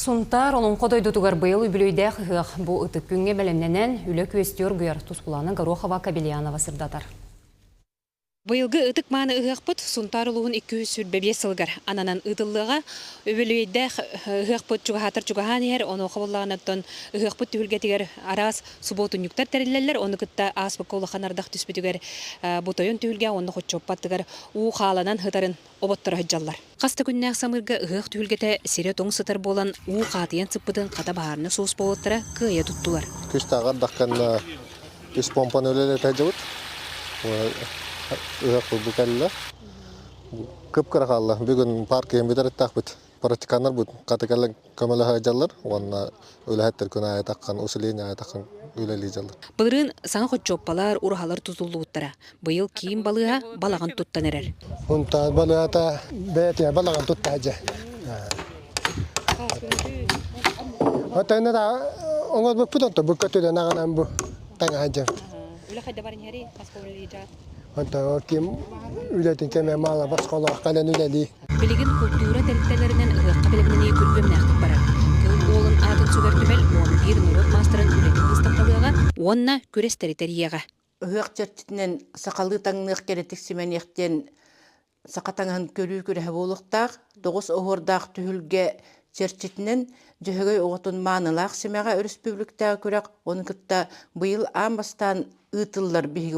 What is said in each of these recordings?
Сунтар onun қодойдутугар быйыл үбілөйдә қығық бұ ұтық күнге бәлемненен үлі көстер гүйір тұскуланы Горохова Кабельянова сырдатар. Быйылгы ытык маны ыгакпыт сунтар улугун 200 сүрбебе сылгар. Ананан ытыллыга өбөлөйдә ыгакпыт чугахатыр чугахан ер, оны кабыллаганаттан ыгакпыт түгүлгетигер арас суботун юктар тереллерлер, оны кытта аспы колаханардак түспүтүгер бутойон түгүлгә, оны хоччоппаттыгар у халанан хытарын оботтор хаҗаллар. Каста күннәк самырга ыгак түгүлгете сире тоң сытыр болан у катыян цыппытын ката баарны соус болоттара кыя туттулар. Күстагар даккан ис помпаны өлеле тажыбыт. Букалла көп карахалла бүгүн парк эмбидер тахбыт практикандар бут катыкалла көмөлө хаҗаллар онна өлөһәттер күнә айтаккан усиление айтаккан өлели жаллар. Былырын саңа хоччоппалар урахалар тузуллууттара. Быйыл кийим балыга балаган туттан эрер. Унта балыгата бәтә балаган туттаҗа. Атайна да оңгол бу путонто бу көтөдө наганан бу таңа хаҗа. Үле хайда барын яри пасколыйжа. Anta kim ületin keme mala baskala kalan üleli. Bilgin kultura teritelerinden ıgakka bilimini külgüm nähtik barar. Kıl olun adın sügertübel 11 nurot masterın ületin ıstaptalыга, onna küres teritoriyaga. Ыгак чертитинен сакалы таңнык керетик сименехтен сакатаңын көрүү көрө болуктак 9 огордак түһүлге чертитинен жөһөгөй оготун маанылак семега республикада көрөк оны кытта быйыл амбастан ытыллар биги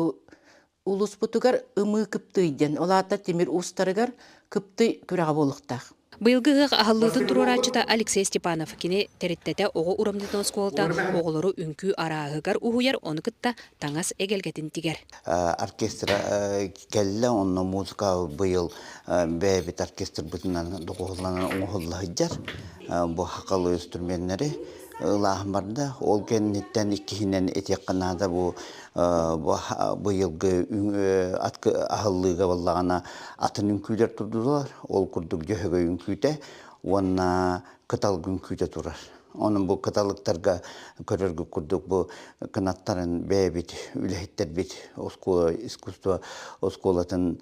улус бутугар ымы кыптыйден, олата темир устарыгар кыпты күрәгә болуктак. Быйылгы ыгак ахаллытын турурачыта Алексей Степанов кини териттете ого урамдытын сколта оголору үнкү араагыгар ухуяр оны кытта таңас эгелгетин тигер. Оркестра келле онно музыка быйыл бэбит оркестр бутунан догогланан оңголлаһыжар. Бу хакалы инструментleri Лахмарда ол кеннеттен иккинен этекканада бу быйылгы аткы ахыллыга баллагана атын үңкүлөр турдулар. Ол курдук жөһөгө үңкүтө, онна кытал үңкүтө турар. Onun bu katalıklarga körörgü kurduk bu kanatların bebit, ülehitler bit, oskula, iskustva, oskolatın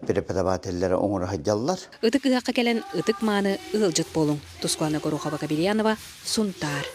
preparavatellere onur hacallar. Itık ıgakka kelen ıtık manı ılcıt bolun. Tuskuana Gorохова Кабельянова, Сунтар.